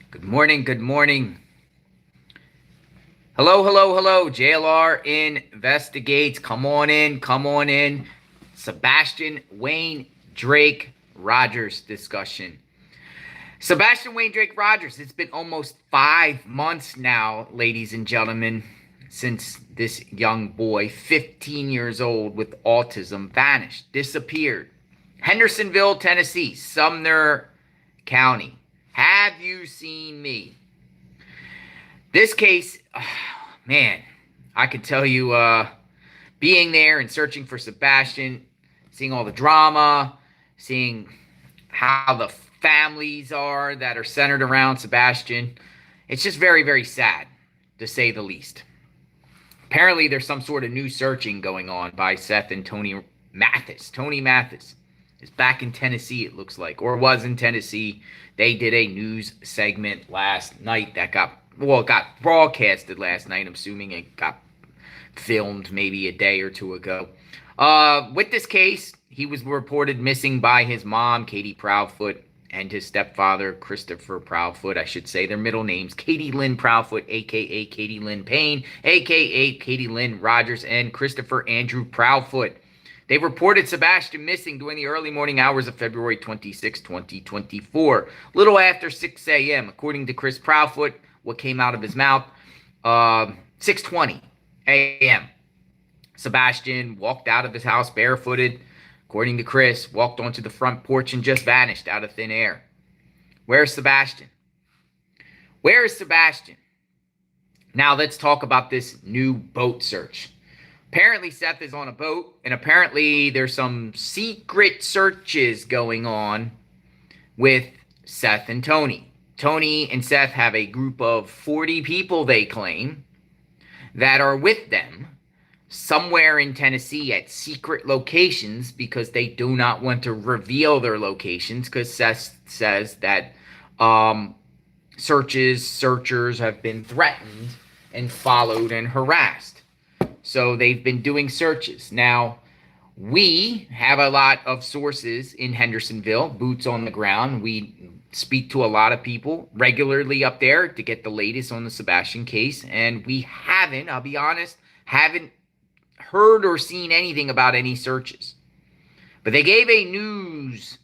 Good morning, good morning. Hello, hello, hello. JLR investigates. Come on in, come on in. Sebastian Wayne Drake Rogers discussion. Sebastian Wayne Drake Rogers. It's been almost 5 months now, ladies and gentlemen, since this young boy, 15 years old with autism, vanished, disappeared. Hendersonville, Tennessee, Sumner County. Have you seen me? This case, man, I could tell you, being there and searching for Sebastian, seeing all the drama, seeing how the families are that are centered around Sebastian, it's just very, very sad, to say the least. Apparently, there's some sort of new searching going on by Seth and Tony Mathis. Tony Mathis is back in Tennessee, it looks like, or was in Tennessee. They did a news segment last night that got broadcasted last night. I'm assuming it got filmed maybe a day or two ago. With this case, he was reported missing by his mom, Katie Proudfoot, and his stepfather, Christopher Proudfoot. I should say their middle names, Katie Lynn Proudfoot, a.k.a. Katie Lynn Payne, a.k.a. Katie Lynn Rogers, and Christopher Andrew Proudfoot. They reported Sebastian missing during the early morning hours of February 26, 2024, little after 6 a.m., according to Chris Proudfoot, what came out of his mouth, 6:20 a.m. Sebastian walked out of his house barefooted, according to Chris, walked onto the front porch and just vanished out of thin air. Where's Sebastian? Where is Sebastian? Now let's talk about this new boat search. Apparently, Seth is on a boat, and apparently there's some secret searches going on with Seth and Tony. Tony and Seth have a group of 40 people, they claim, that are with them somewhere in Tennessee at secret locations because they do not want to reveal their locations because Seth says that searchers have been threatened and followed and harassed. So they've been doing searches. Now, we have a lot of sources in Hendersonville, boots on the ground. We speak to a lot of people regularly up there to get the latest on the Sebastian case. And we haven't, I'll be honest, haven't heard or seen anything about any searches. But they gave a news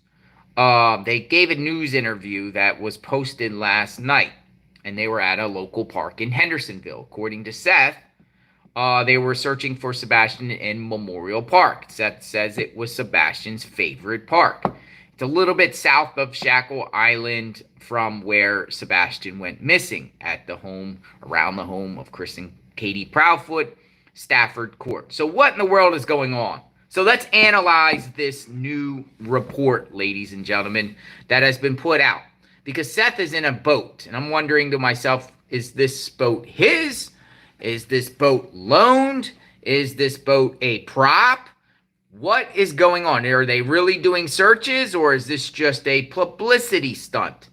interview that was posted last night. And they were at a local park in Hendersonville. According to Seth, they were searching for Sebastian in Memorial Park. Seth says it was Sebastian's favorite park. It's a little bit south of Shackle Island from where Sebastian went missing at the home, around the home of Chris and Katie Proudfoot, Stafford Court. So what in the world is going on? So let's analyze this new report, ladies and gentlemen, that has been put out. Because Seth is in a boat, and I'm wondering to myself, is this boat his? Is this boat loaned? Is this boat a prop? What is going on? Are they really doing searches, or is this just a publicity stunt?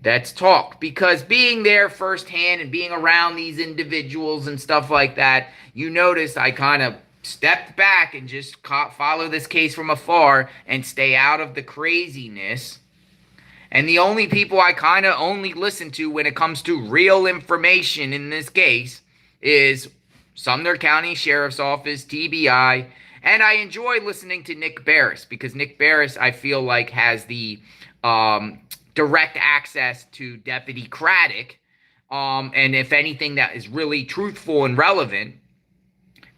Let's talk. Because being there firsthand and being around these individuals and stuff like that, you notice I kind of stepped back and just follow this case from afar and stay out of the craziness. And the only people I kind of only listen to when it comes to real information in this case is Sumner County Sheriff's Office, TBI, and I enjoy listening to Nick Barris because Nick Barris, I feel like, has the direct access to Deputy Craddock, and if anything that is really truthful and relevant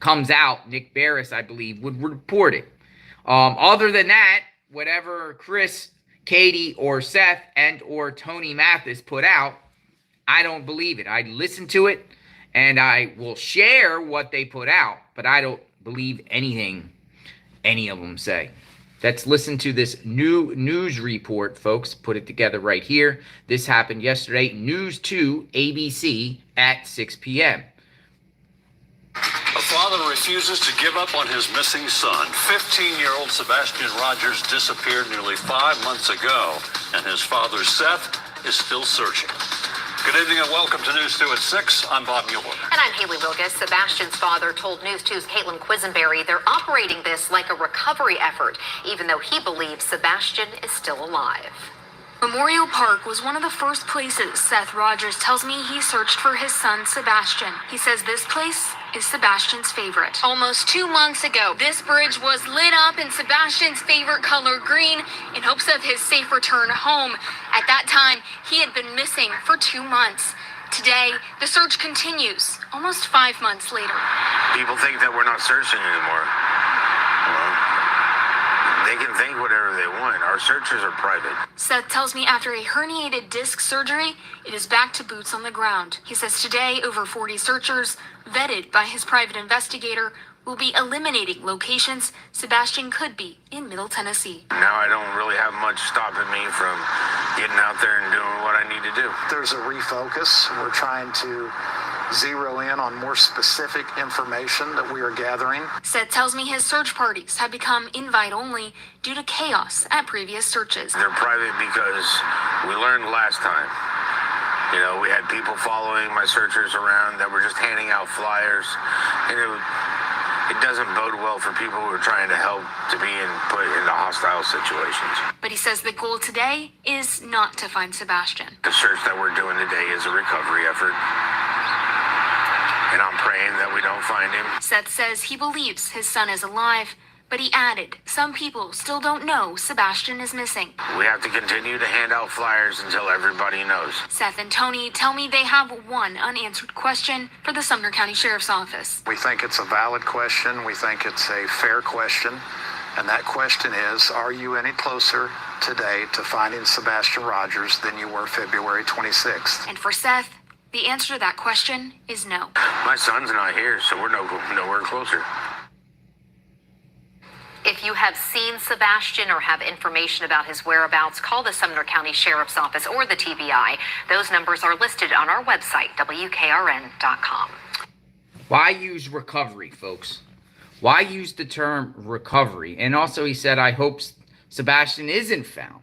comes out, Nick Barris, I believe, would report it. Other than that, whatever Chris, Katie, or Seth and or Tony Mathis put out, I don't believe it. I listen to it, and I will share what they put out, but I don't believe anything any of them say. Let's listen to this new news report, folks. Put it together right here. This happened yesterday. News 2, ABC at 6 p.m. A father refuses to give up on his missing son. 15-year-old Sebastian Rogers disappeared nearly 5 months ago, and his father, Seth, is still searching. Good evening and welcome to News 2 at 6. I'm Bob Mueller. And I'm Haley Wilgus. Sebastian's father told News 2's Caitlin Quisenberry they're operating this like a recovery effort, even though he believes Sebastian is still alive. Memorial Park was one of the first places Seth Rogers tells me he searched for his son Sebastian. He says this place is Sebastian's favorite. Almost 2 months ago, this bridge was lit up in Sebastian's favorite color, green, in hopes of his safe return home. At that time, he had been missing for 2 months. Today, the search continues, almost 5 months later. People think that we're not searching anymore. Well, they can think whatever they want. Our searches are private. Seth tells me after a herniated disc surgery, it is back to boots on the ground. He says today, over 40 searchers, vetted by his private investigator, will be eliminating locations Sebastian could be in Middle Tennessee. Now I don't really have much stopping me from getting out there and doing what I need to do. There's a refocus. We're trying to zero in on more specific information that we are gathering. Seth tells me his search parties have become invite only due to chaos at previous searches. They're private because we learned last time. You know, we had people following my searchers around that were just handing out flyers, and it doesn't bode well for people who are trying to help to be put into hostile situations. But he says the goal today is not to find Sebastian. The search that we're doing today is a recovery effort, and I'm praying that we don't find him. Seth says he believes his son is alive, but he added some people still don't know Sebastian is missing. We have to continue to hand out flyers until everybody knows. Seth and Tony tell me they have one unanswered question for the Sumner County Sheriff's Office. We think it's a valid question. We think it's a fair question. And that question is, are you any closer today to finding Sebastian Rogers than you were February 26th? And for Seth, the answer to that question is no. My son's not here, so we're nowhere closer. If you have seen Sebastian or have information about his whereabouts, call the Sumner County Sheriff's Office or the TBI. Those numbers are listed on our website, WKRN.com. Why use recovery, folks? Why use the term recovery? And also he said, I hope Sebastian isn't found.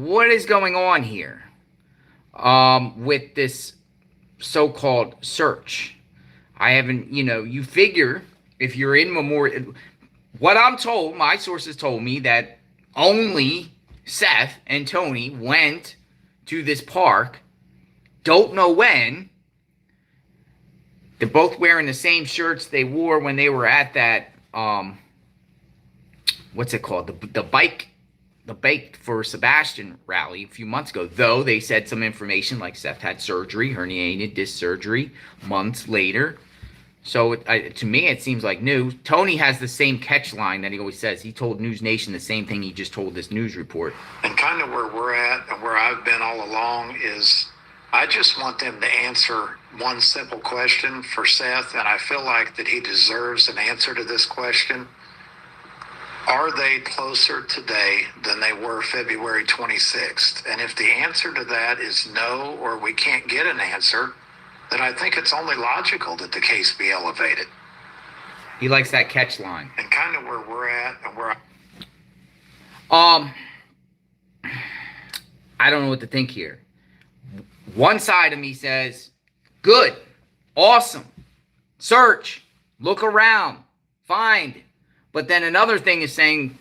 What is going on here with this so-called search? I haven't, you figure if you're in Memorial... What I'm told, my sources told me that only Seth and Tony went to this park. Don't know when. They're both wearing the same shirts they wore when they were at that, what's it called? The bike for Sebastian rally a few months ago. Though they said some information like Seth had surgery, herniated disc surgery, months later. So to me, it seems like new. Tony has the same catch line that he always says. He told News Nation the same thing he just told this news report. And kind of where we're at and where I've been all along is I just want them to answer one simple question for Seth, and I feel like that he deserves an answer to this question. Are they closer today than they were February 26th? And if the answer to that is no, or we can't get an answer, then I think it's only logical that the case be elevated. He likes that catch line. And kind of where we're at and where I don't know what to think here. One side of me says, good, awesome, search, look around, find. But then another thing is saying,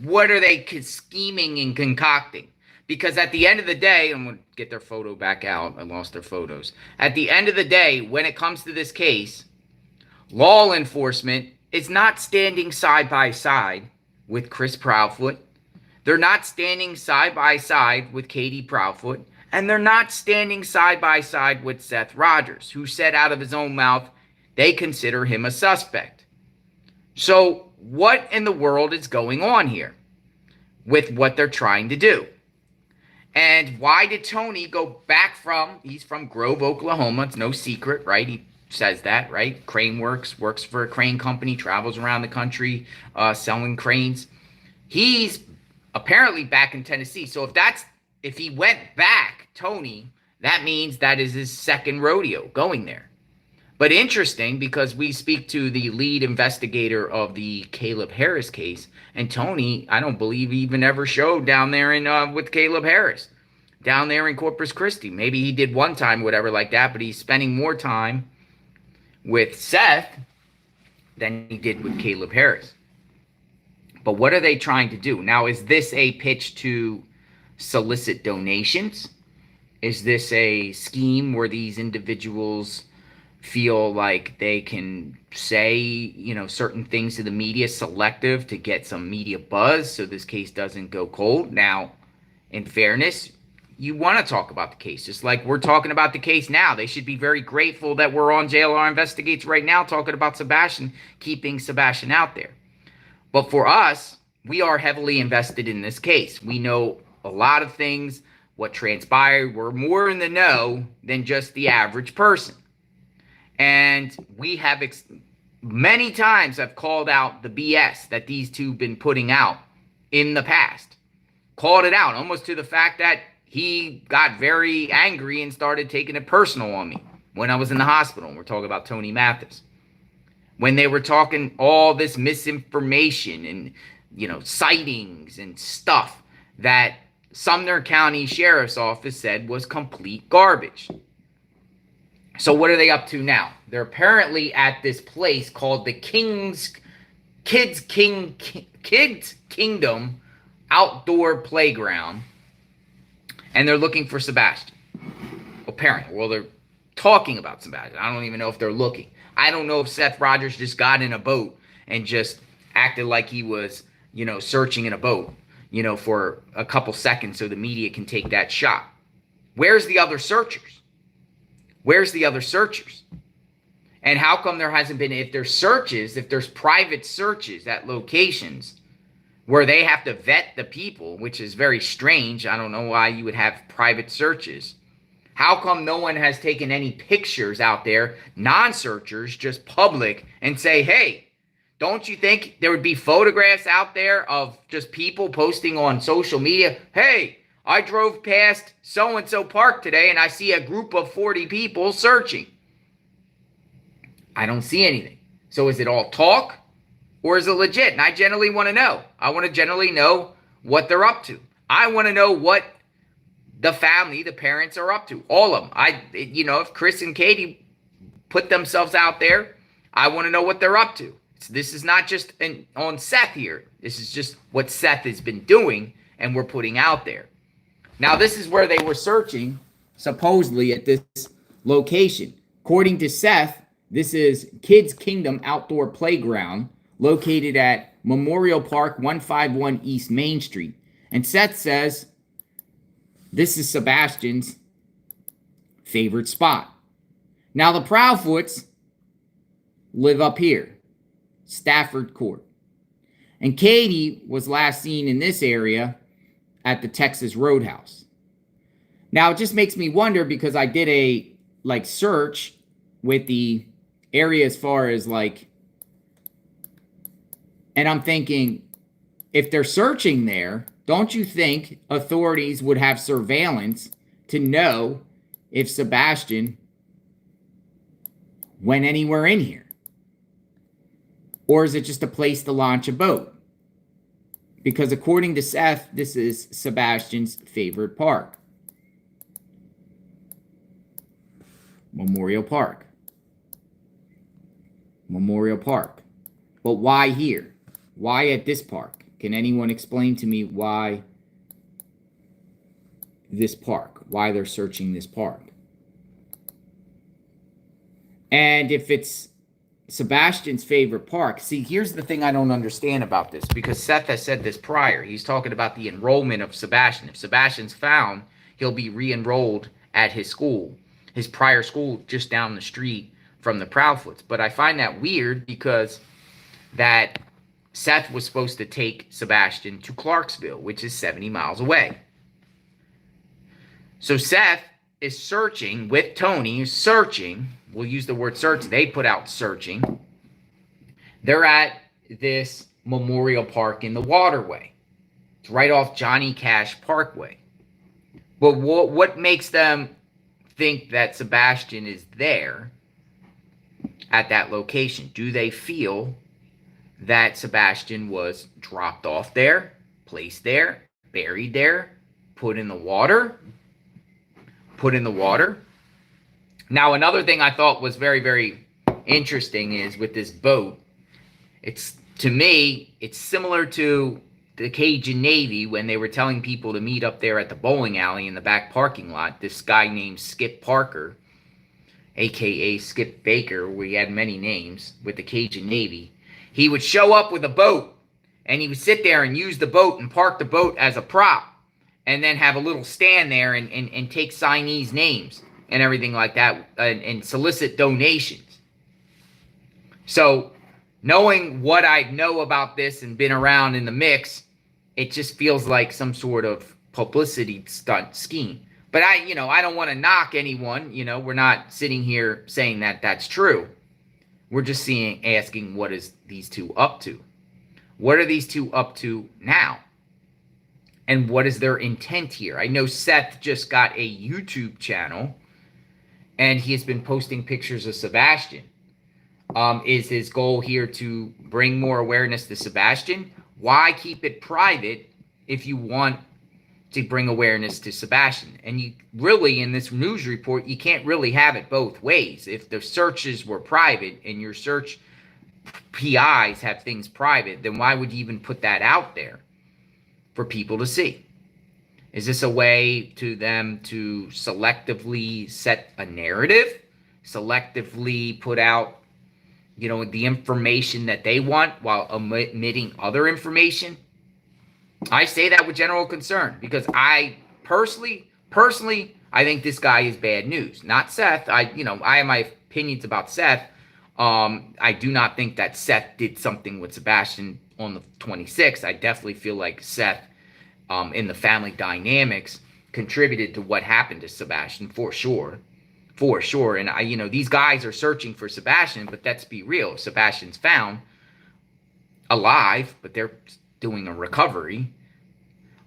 what are they scheming and concocting? Because at the end of the day, I'm going to get their photo back out. I lost their photos. At the end of the day, when it comes to this case, law enforcement is not standing side by side with Chris Proudfoot. They're not standing side by side with Katie Proudfoot. And they're not standing side by side with Seth Rogers, who said out of his own mouth they consider him a suspect. So what in the world is going on here with what they're trying to do? And why did Tony go back he's from Grove, Oklahoma. It's no secret, right? He says that, right? Craneworks, works for a crane company, travels around the country selling cranes. He's apparently back in Tennessee. So if he went back, Tony, that means that is his second rodeo going there. But interesting, because we speak to the lead investigator of the Caleb Harris case, and Tony, I don't believe he even ever showed down there with Caleb Harris, down there in Corpus Christi. Maybe he did one time, whatever like that, but he's spending more time with Seth than he did with Caleb Harris. But what are they trying to do? Now, is this a pitch to solicit donations? Is this a scheme where these individuals feel like they can say, certain things to the media, selective to get some media buzz so this case doesn't go cold? Now, in fairness, you want to talk about the case, just like we're talking about the case now. They should be very grateful that we're on JLR Investigates right now talking about Sebastian, keeping Sebastian out there. But for us, we are heavily invested in this case. We know a lot of things, what transpired. We're more in the know than just the average person. And we have many times I've called out the BS that these two have been putting out in the past. Called it out almost to the fact that he got very angry and started taking it personal on me when I was in the hospital. We're talking about Lee Mathis. When they were talking all this misinformation and, sightings and stuff that Sumner County Sheriff's Office said was complete garbage. So what are they up to now? They're apparently at this place called the Kids Kingdom Outdoor Playground, and they're looking for Sebastian. Apparently. Well, they're talking about Sebastian. I don't even know if they're looking. I don't know if Seth Rogers just got in a boat and just acted like he was, searching in a boat, for a couple seconds so the media can take that shot. Where's the other searchers? Where's the other searchers? And how come there hasn't been, if there's private searches at locations where they have to vet the people, which is very strange. I don't know why you would have private searches. How come no one has taken any pictures out there, non-searchers, just public, and say, hey, don't you think there would be photographs out there of just people posting on social media? Hey, I drove past so-and-so park today and I see a group of 40 people searching. I don't see anything. So is it all talk or is it legit? And I generally want to know. I want to generally know what they're up to. I want to know what the family, the parents are up to. All of them. If Chris and Katie put themselves out there, I want to know what they're up to. This is not just on Seth here. This is just what Seth has been doing and we're putting out there. Now, this is where they were searching, supposedly, at this location. According to Seth, this is Kids Kingdom Outdoor Playground, located at Memorial Park, 151 East Main Street. And Seth says this is Sebastian's favorite spot. Now, the Proudfoots live up here, Stafford Court. And Katie was last seen in this area at the Texas Roadhouse. Now, it just makes me wonder because I did a search with the area as far as and I'm thinking, if they're searching there, don't you think authorities would have surveillance to know if Sebastian went anywhere in here? Or is it just a place to launch a boat? Because according to Seth, this is Sebastian's favorite park. Memorial Park. Memorial Park. But why here? Why at this park? Can anyone explain to me why this park? Why they're searching this park? And if it's Sebastian's favorite park. See, here's the thing I don't understand about this, because Seth has said this prior. He's talking about the enrollment of Sebastian. If Sebastian's found, he'll be re-enrolled at his school, his prior school just down the street from the Proudfoots. But I find that weird because that Seth was supposed to take Sebastian to Clarksville, which is 70 miles away. So Seth is searching with Tony, searching. We'll use the word search. They put out searching. They're at this memorial park in the waterway. It's right off Johnny Cash Parkway. But what makes them think that Sebastian is there at that location? Do they feel that Sebastian was dropped off there, placed there, buried there, put in the water? Put in the water? Now, another thing I thought was very, very interesting is with this boat, to me, it's similar to the Cajun Navy, when they were telling people to meet up there at the bowling alley in the back parking lot, this guy named Skip Parker, a.k.a. Skip Baker, where he had many names, with the Cajun Navy, he would show up with a boat, and he would sit there and use the boat and park the boat as a prop, and then have a little stand there and take signees' names and everything like that, and solicit donations. So, knowing what I know about this and been around in the mix, it just feels like some sort of publicity stunt scheme. But I don't want to knock anyone. We're not sitting here saying that that's true. We're just asking what is these two up to? What are these two up to now? And what is their intent here? I know Seth just got a YouTube channel, and he has been posting pictures of Sebastian. Is his goal here to bring more awareness to Sebastian? Why keep it private if you want to bring awareness to Sebastian? And you really, in this news report, you can't really have it both ways. If the searches were private and your search PIs have things private, then why would you even put that out there for people to see? Is this a way to them to selectively set a narrative? Selectively put out, the information that they want while omitting other information? I say that with general concern because I personally, I think this guy is bad news. Not Seth. I have my opinions about Seth. I do not think that Seth did something with Sebastian on the 26th. I definitely feel like Seth, in the family dynamics, contributed to what happened to Sebastian for sure. For sure. And these guys are searching for Sebastian, but let's be real. Sebastian's found alive, but they're doing a recovery.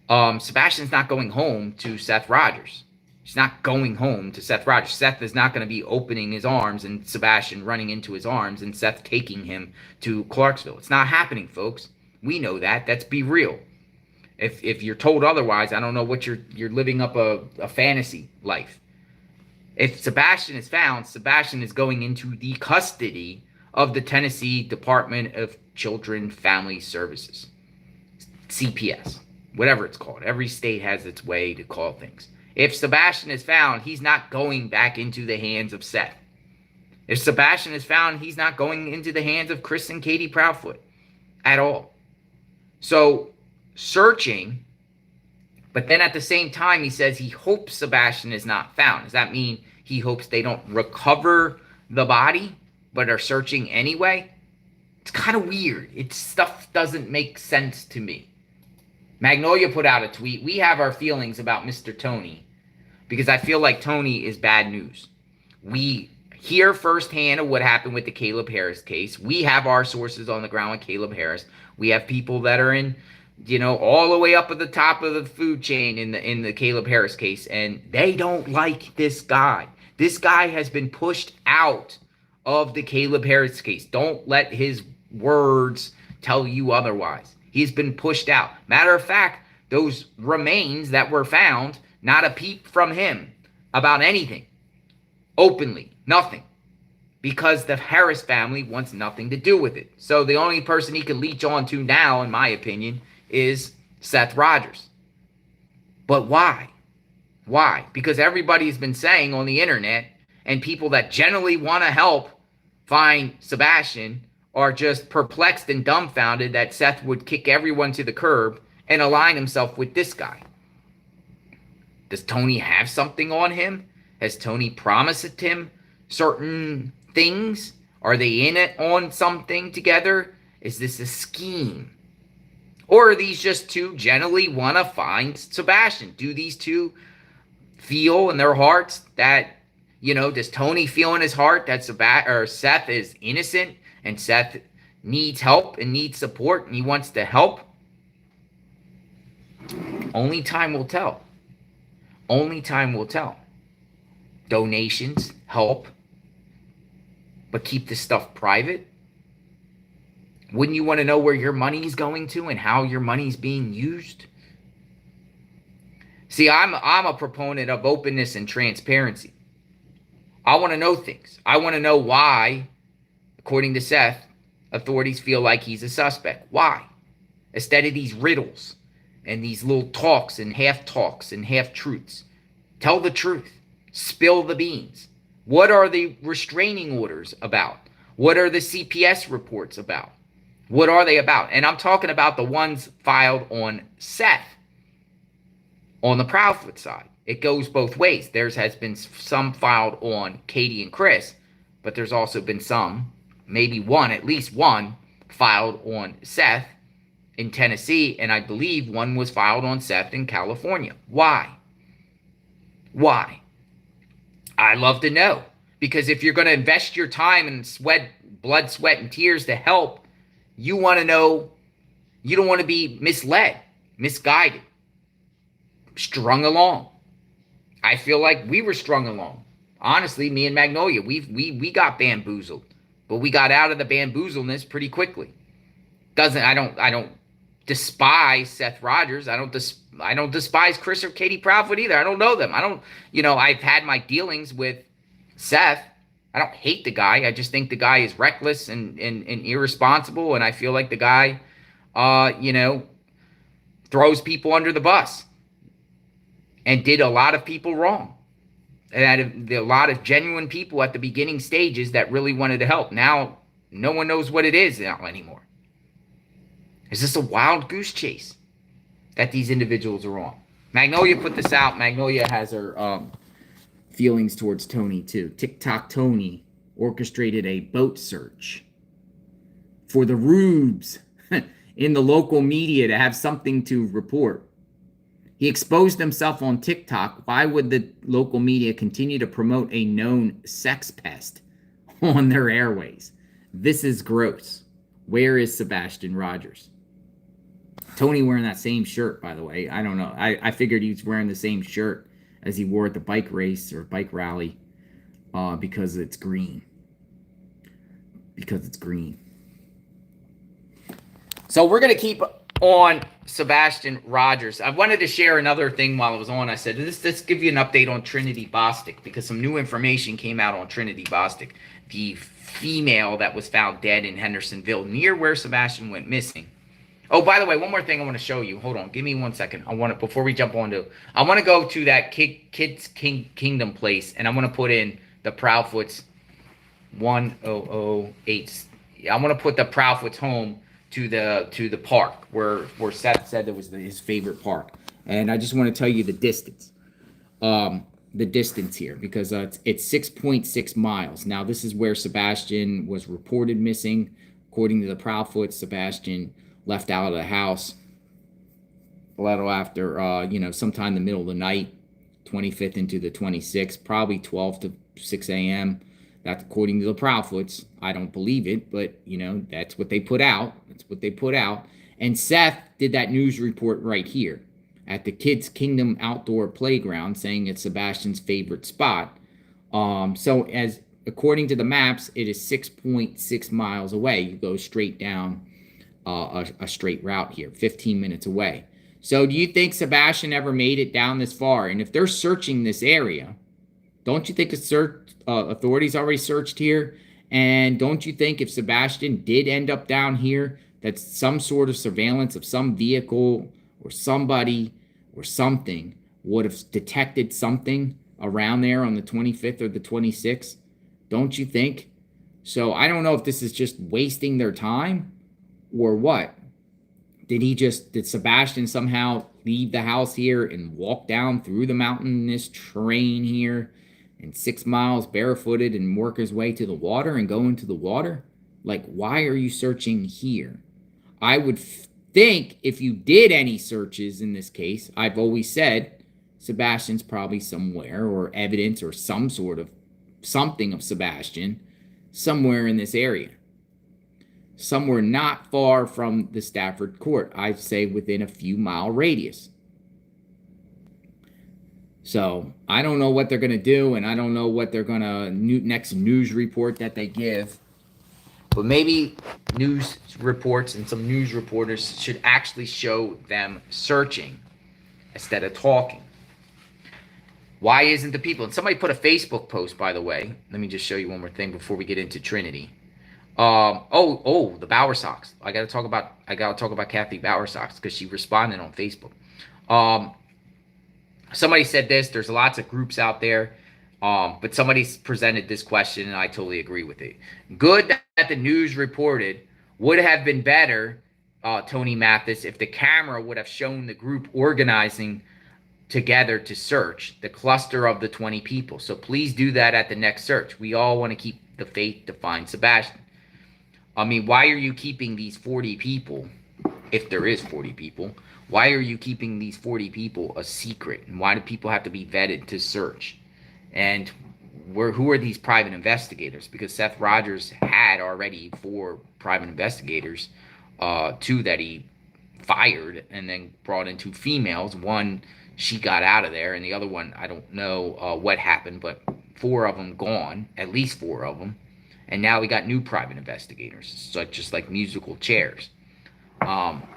Sebastian's not going home to Seth Rogers. He's not going home to Seth Rogers. Seth is not going to be opening his arms and Sebastian running into his arms and Seth taking him to Clarksville. It's not happening, folks. We know that. Let's be real. If you're told otherwise, I don't know what you're living up a fantasy life. If Sebastian is found, Sebastian is going into the custody of the Tennessee Department of Children Family Services, CPS, whatever it's called. Every state has its way to call things. If Sebastian is found, he's not going back into the hands of Seth. If Sebastian is found, he's not going into the hands of Chris and Katie Proudfoot at all. So, searching, but then at the same time, he says he hopes Sebastian is not found. Does that mean he hopes they don't recover the body, but are searching anyway? It's kind of weird. Stuff doesn't make sense to me. Magnolia put out a tweet. We have our feelings about Mr. Tony because I feel like Tony is bad news. We hear firsthand of what happened with the Caleb Harris case. We have our sources on the ground with Caleb Harris. We have people that are in, all the way up at the top of the food chain in the Caleb Harris case, and they don't like this guy. This guy has been pushed out of the Caleb Harris case. Don't let his words tell you otherwise. He's been pushed out. Matter of fact, those remains that were found, not a peep from him about anything. Openly, nothing. Because the Harris family wants nothing to do with it. So the only person he can leech on to now, in my opinion, is Seth Rogers. But why? Why? Because everybody's been saying on the internet, and people that generally want to help find Sebastian are just perplexed and dumbfounded that Seth would kick everyone to the curb and align himself with this guy. Does Tony have something on him? Has Tony promised him certain things? Are they in it on something together? Is this a scheme? Or are these just two generally want to find Sebastian? Do these two feel in their hearts that, does Tony feel in his heart that Seth is innocent and Seth needs help and needs support and he wants to help? Only time will tell. Only time will tell. Donations, help, but keep this stuff private. Wouldn't you want to know where your money is going to and how your money is being used? See, I'm a proponent of openness and transparency. I want to know things. I want to know why, according to Seth, authorities feel like he's a suspect. Why? instead of these riddles and these little talks and half truths. Tell the truth. Spill the beans. What are the restraining orders about? What are the CPS reports about? What are they about? And I'm talking about the ones filed on Seth, on the Proudfoot side. It goes both ways. There has been some filed on Katie and Chris, but there's also been some, maybe one, at least one, filed on Seth in Tennessee, and I believe one was filed on Seth in California. Why? Why? I love to know. Because if you're going to invest your time and blood, sweat, and tears to help, you want to know, you don't want to be misled, misguided, strung along. I feel like we were strung along. Honestly, me and Magnolia, we got bamboozled, but we got out of the bamboozleness pretty quickly. I don't despise Seth Rogers. I don't despise Chris or Katie Proudfoot either. I don't know them. I've had my dealings with Seth. I don't hate the guy. I just think the guy is reckless and irresponsible, and I feel like the guy, throws people under the bus and did a lot of people wrong. And had a lot of genuine people at the beginning stages that really wanted to help. Now, no one knows what it is now anymore. Is this a wild goose chase that these individuals are on? Magnolia put this out. Magnolia has her feelings towards Tony, too. TikTok Tony orchestrated a boat search for the rubes in the local media to have something to report. He exposed himself on TikTok. Why would the local media continue to promote a known sex pest on their airways? This is gross. Where is Sebastian Rogers? Tony wearing that same shirt, by the way. I don't know. I figured he was wearing the same shirt as he wore at the bike race or bike rally because it's green. Because it's green. So we're going to keep on Sebastian Rogers. I wanted to share another thing while I was on. I said, let's give you an update on Trinity Bostic because some new information came out on Trinity Bostic, the female that was found dead in Hendersonville near where Sebastian went missing. Oh, by the way, one more thing I want to show you. Hold on. Give me 1 second. Before we jump on to, I want to go to that Kids Kingdom place, and I want to put in the Proudfoot's 1008. I want to put the Proudfoot's home to the park where Seth said it was his favorite park. And I just want to tell you the distance. The distance here, because it's 6.6 miles. Now, this is where Sebastian was reported missing. According to the Proudfoot, Sebastian left out of the house a little after, sometime in the middle of the night, 25th into the 26th, probably 12 to 6 a.m. That's according to the Proudfoots. I don't believe it, but, that's what they put out. That's what they put out. And Seth did that news report right here at the Kids Kingdom Outdoor Playground, saying it's Sebastian's favorite spot. So according to the maps, it is 6.6 miles away. You go straight down a straight route here, 15 minutes away. So do you think Sebastian ever made it down this far? And if they're searching this area, don't you think authorities already searched here? And don't you think if Sebastian did end up down here, that some sort of surveillance of some vehicle or somebody or something would have detected something around there on the 25th or the 26th? Don't you think? So I don't know if this is just wasting their time or what. Did Sebastian somehow leave the house here and walk down through the mountainous terrain here and 6 miles barefooted and work his way to the water and go into the water? Like, why are you searching here? I would think if you did any searches in this case, I've always said Sebastian's probably somewhere, or evidence or some sort of something of Sebastian somewhere in this area. Somewhere not far from the Stafford court. I'd say within a few mile radius. So I don't know what they're going to do, and I don't know what they're going to next news report that they give. But maybe news reports and some news reporters should actually show them searching instead of talking. Why isn't the people? And somebody put a Facebook post, by the way. Let me just show you one more thing before we get into Trinity. The Bowersox. I gotta talk about Cathy Bowersox because she responded on Facebook. Somebody said this. There's lots of groups out there, but somebody presented this question, and I totally agree with it. Good that the news reported. Would have been better, Tony Mathis, if the camera would have shown the group organizing together to search the cluster of the 20 people. So please do that at the next search. We all want to keep the faith to find Sebastian. I mean, why are you keeping these 40 people, if there is 40 people? Why are you keeping these 40 people a secret? And why do people have to be vetted to search? And who are these private investigators? Because Seth Rogers had already 4 private investigators, 2 that he fired and then brought in 2 females. One, she got out of there, and the other one, I don't know what happened, but 4 of them gone, at least 4 of them. And now we got new private investigators, so just like musical chairs,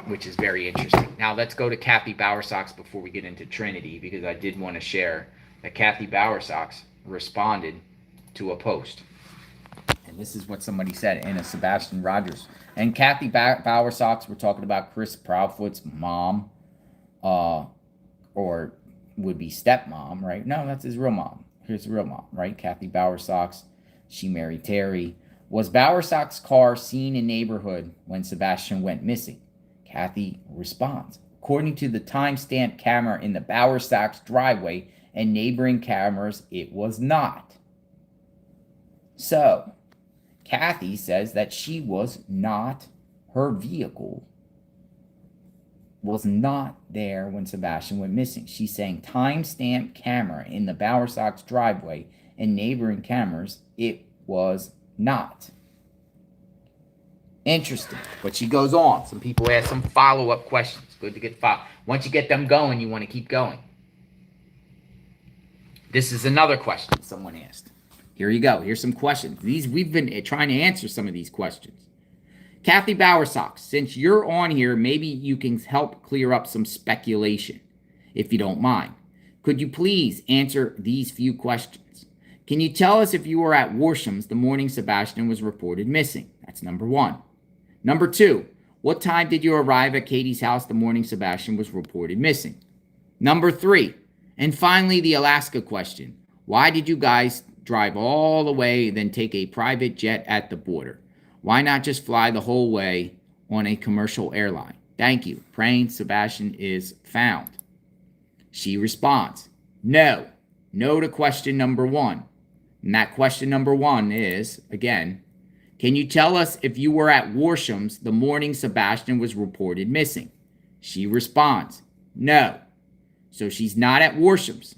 which is very interesting. Now let's go to Cathy Bowersox before we get into Trinity, because I did want to share that Cathy Bowersox responded to a post. And this is what somebody said in a Sebastian Rogers. And Cathy Bowersox, we're talking about Chris Proudfoot's mom, or would be stepmom, right? No, that's his real mom. Here's the real mom, right? Cathy Bowersox. She married Terry. Was Bowersox's car seen in neighborhood when Sebastian went missing? Cathy responds. According to the timestamp camera in the Bowersox driveway and neighboring cameras, it was not. So, Cathy says that she was not, her vehicle was not there when Sebastian went missing. She's saying timestamp camera in the Bowersox driveway and neighboring cameras, it was not. Interesting. But she goes on. Some people ask some follow-up questions. Good to get follow. Once you get them going, you want to keep going. This is another question someone asked. Here you go. Here's some questions. We've been trying to answer some of these questions. Cathy Bowersox, since you're on here, maybe you can help clear up some speculation, if you don't mind. Could you please answer these few questions? Can you tell us if you were at Warsham's the morning Sebastian was reported missing? That's number 1. Number 2, what time did you arrive at Katie's house the morning Sebastian was reported missing? Number 3, and finally the Alaska question. Why did you guys drive all the way, then take a private jet at the border? Why not just fly the whole way on a commercial airline? Thank you. Praying Sebastian is found. She responds, no. No to question number 1. And that question number 1 is, again, can you tell us if you were at Warsham's the morning Sebastian was reported missing? She responds, no. So she's not at Warsham's.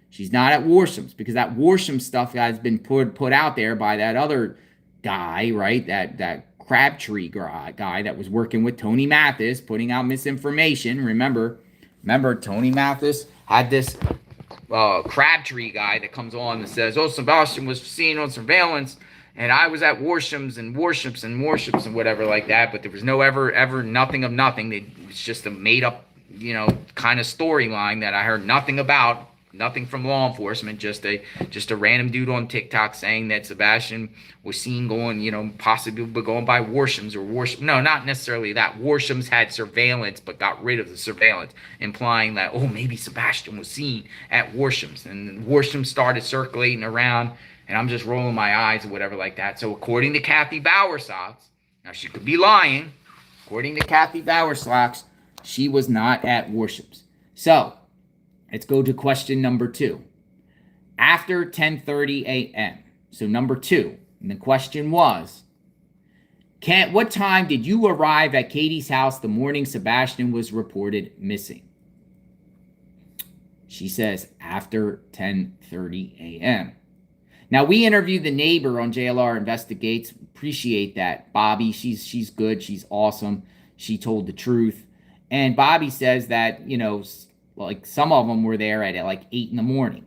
She's not at Warsham's because that Warsham stuff has been put out there by that other guy, right? That Crabtree guy that was working with Tony Mathis, putting out misinformation. Remember, Tony Mathis had this Crabtree guy that comes on and says, oh, Sebastian was seen on surveillance, and I was at Warsham's and whatever like that, but there was no ever nothing of nothing. It's just a made-up, kind of storyline that I heard nothing about. Nothing from law enforcement, just a random dude on TikTok saying that Sebastian was seen going, possibly going by Warsham's No, not necessarily that. Warsham's had surveillance but got rid of the surveillance, implying that, oh, maybe Sebastian was seen at Warsham's. And Warsham started circulating around, and I'm just rolling my eyes or whatever like that. So according to Cathy Bowersox, now she could be lying. According to Cathy Bowersox, she was not at Warsham's. So, let's go to question number 2. After 10:30 a.m. So number 2. And the question was, what time did you arrive at Katie's house the morning Sebastian was reported missing? She says after 10:30 a.m. Now, we interviewed the neighbor on JLR Investigates. Appreciate that. Bobby, she's good. She's awesome. She told the truth. And Bobby says that, like some of them were there at like 8 in the morning.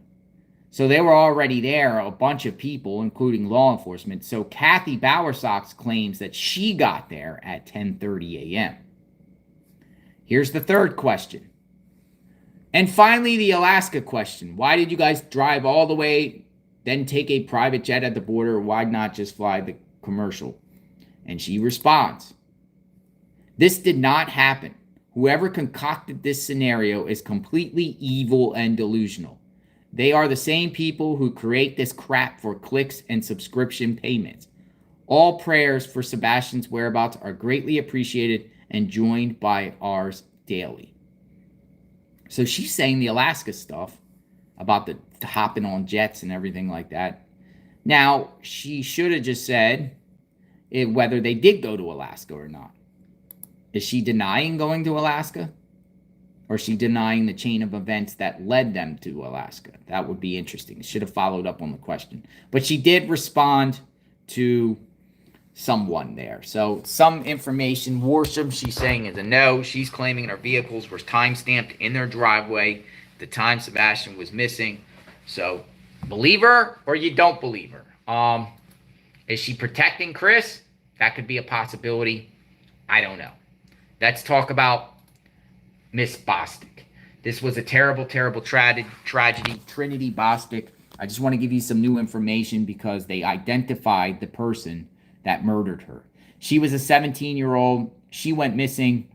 So they were already there, a bunch of people, including law enforcement. So Cathy Bowersox claims that she got there at 10:30 a.m. Here's the third question. And finally, the Alaska question. Why did you guys drive all the way, then take a private jet at the border? Why not just fly the commercial? And she responds, "This did not happen. Whoever concocted this scenario is completely evil and delusional. They are the same people who create this crap for clicks and subscription payments. All prayers for Sebastian's whereabouts are greatly appreciated and joined by ours daily." So she's saying the Alaska stuff about the hopping on jets and everything like that. Now, she should have just said whether they did go to Alaska or not. Is she denying going to Alaska? Or is she denying the chain of events that led them to Alaska? That would be interesting. Should have followed up on the question. But she did respond to someone there. So some information. Worsham, she's saying, is a no. She's claiming her vehicles were time-stamped in their driveway the time Sebastian was missing. So believe her or you don't believe her. Is she protecting Chris? That could be a possibility. I don't know. Let's talk about Miss Bostic. This was a terrible, terrible tragedy. Trinity Bostic. I just want to give you some new information because they identified the person that murdered her. She was a 17-year-old. She went missing,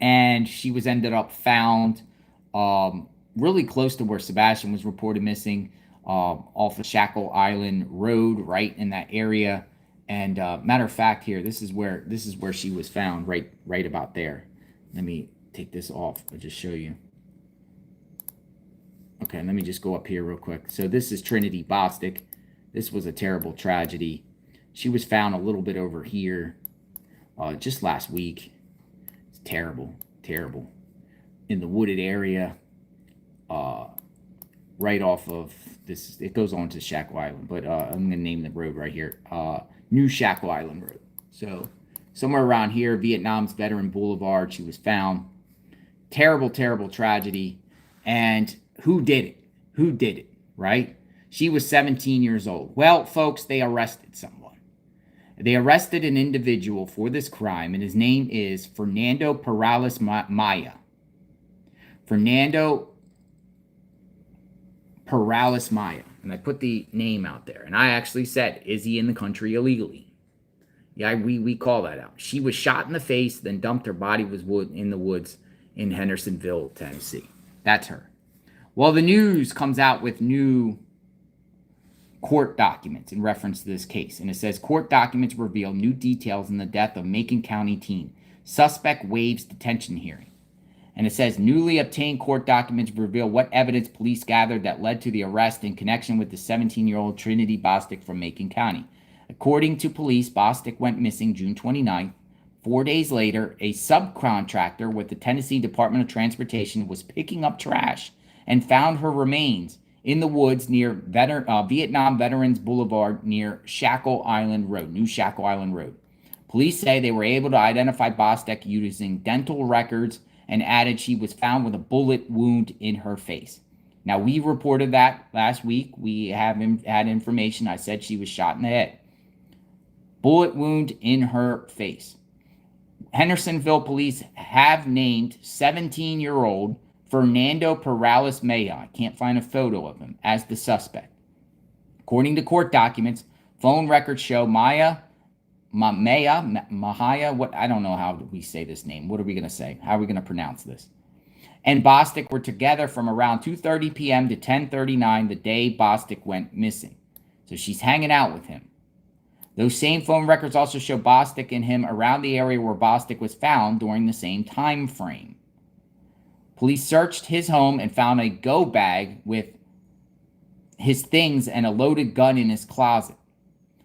and she was ended up found really close to where Sebastian was reported missing, off of Shackle Island Road, right in that area. And matter of fact, here this is where she was found, right about there. Let me take this off. I'll just show you. Okay, let me just go up here real quick. So this is Trinity Bostic. This was a terrible tragedy. She was found a little bit over here just last week. It's terrible, terrible. In the wooded area, right off of this. It goes on to Shackle Island, but I'm going to name the road right here. New Shackle Island Road. So somewhere around here, Vietnam's Veteran Boulevard, she was found. Terrible, terrible tragedy. And who did it? Who did it, right? She was 17 years old. Well, folks, they arrested someone. They arrested an individual for this crime, and his name is Fernando Perales Maya. Fernando Perales Maya. And I put the name out there. And I actually said, is he in the country illegally? Yeah, we call that out. She was shot in the face, then dumped. Her body was in the woods in Hendersonville, Tennessee. That's her. Well, the news comes out with new court documents in reference to this case. And it says, court documents reveal new details in the death of Macon County teen. Suspect waives detention hearing. And it says, newly obtained court documents reveal what evidence police gathered that led to the arrest in connection with the 17-year-old Trinity Bostic from Macon County. According to police, Bostic went missing June 29th. 4 days later, a subcontractor with the Tennessee Department of Transportation was picking up trash and found her remains in the woods near Vietnam Veterans Boulevard near Shackle Island Road, New Shackle Island Road. Police say they were able to identify Bostic using dental records and added she was found with a bullet wound in her face. Now, we reported that last week. We have had information. I said she was shot in the head. Bullet wound in her face. Hendersonville police have named 17-year-old Fernando Perales Maya, I can't find a photo of him, as the suspect. According to court documents, phone records show Mahia, what, I don't know how we say this name. What are we going to say? How are we going to pronounce this? And Bostic were together from around 2:30 p.m. to 10:39 the day Bostic went missing. So she's hanging out with him. Those same phone records also show Bostic and him around the area where Bostic was found during the same time frame. Police searched his home and found a go bag with his things and a loaded gun in his closet.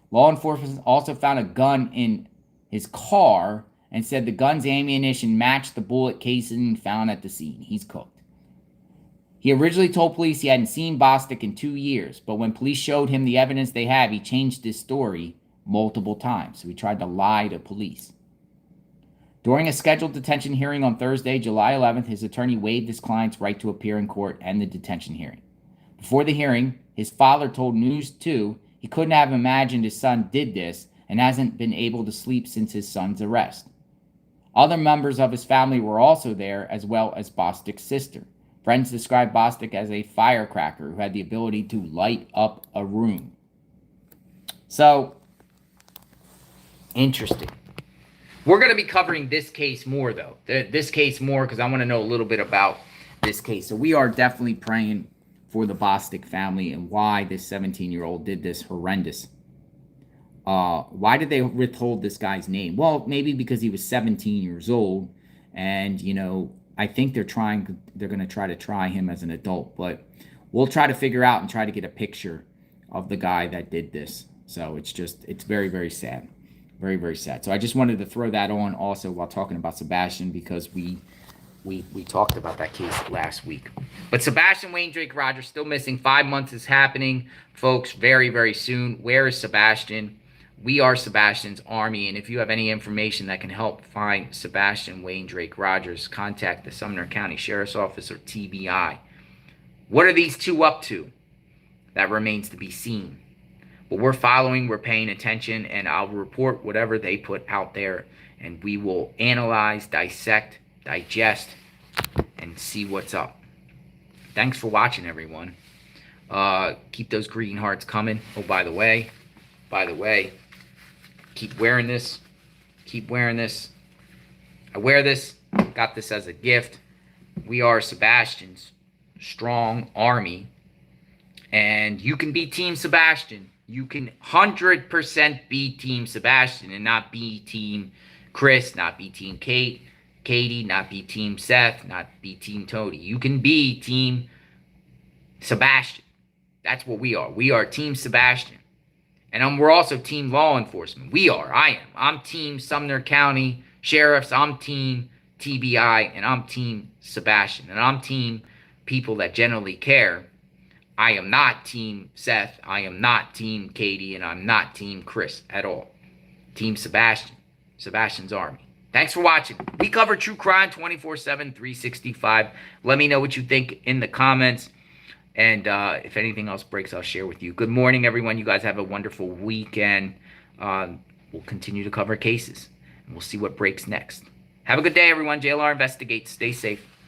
Law enforcement also found a gun in his car and said the gun's ammunition matched the bullet casing found at the scene. He's cooked. He originally told police he hadn't seen Bostic in 2 years, but when police showed him the evidence they have, he changed his story multiple times. So he tried to lie to police. During a scheduled detention hearing on Thursday, July 11th, his attorney waived his client's right to appear in court and the detention hearing. Before the hearing, his father told News 2 he couldn't have imagined his son did this and hasn't been able to sleep since his son's arrest. Other members of his family were also there, as well as Bostic's sister. Friends described Bostic as a firecracker who had the ability to light up a room. So, Interesting. We're going to be covering this case more, though. This case more because I want to know a little bit about this case. So we are definitely praying for the Bostic family and why this 17-year-old did this horrendous. Why did they withhold this guy's name? Well, maybe because he was 17 years old, and you know, I think they're going to try him as an adult, but we'll try to figure out and try to get a picture of the guy that did this. So it's very, very sad. Very, very sad. So I just wanted to throw that on also while talking about Sebastian, because we talked about that case last week. But Sebastian Wayne Drake Rogers still missing. 5 months is happening, folks, very, very soon. Where is Sebastian? We are Sebastian's army, and if you have any information that can help find Sebastian Wayne Drake Rogers, contact the Sumner County Sheriff's Office or TBI. What are these two up to? That remains to be seen. But we're following, we're paying attention, and I'll report whatever they put out there, and we will analyze, dissect, digest, and see what's up. Thanks for watching, everyone. Keep those green hearts coming. Oh, by the way, keep wearing this. Keep wearing this. I wear this. Got this as a gift. We are Sebastian's strong army, and you can be Team Sebastian. You can 100% be Team Sebastian and not be Team Chris, not be Team Katie, not be Team Seth, not be Team Tony. You can be Team Sebastian. That's what we are. We are Team Sebastian. And we're also Team Law Enforcement. I am. I'm Team Sumner County Sheriffs. I'm Team TBI. And I'm Team Sebastian. And I'm Team people that generally care. I am not Team Seth. I am not Team Katie. And I'm not Team Chris at all. Team Sebastian. Sebastian's Army. Thanks for watching. We cover true crime 24/7, 365. Let me know what you think in the comments. And if anything else breaks, I'll share with you. Good morning, everyone. You guys have a wonderful weekend. We'll continue to cover cases. And we'll see what breaks next. Have a good day, everyone. JLR Investigates. Stay safe.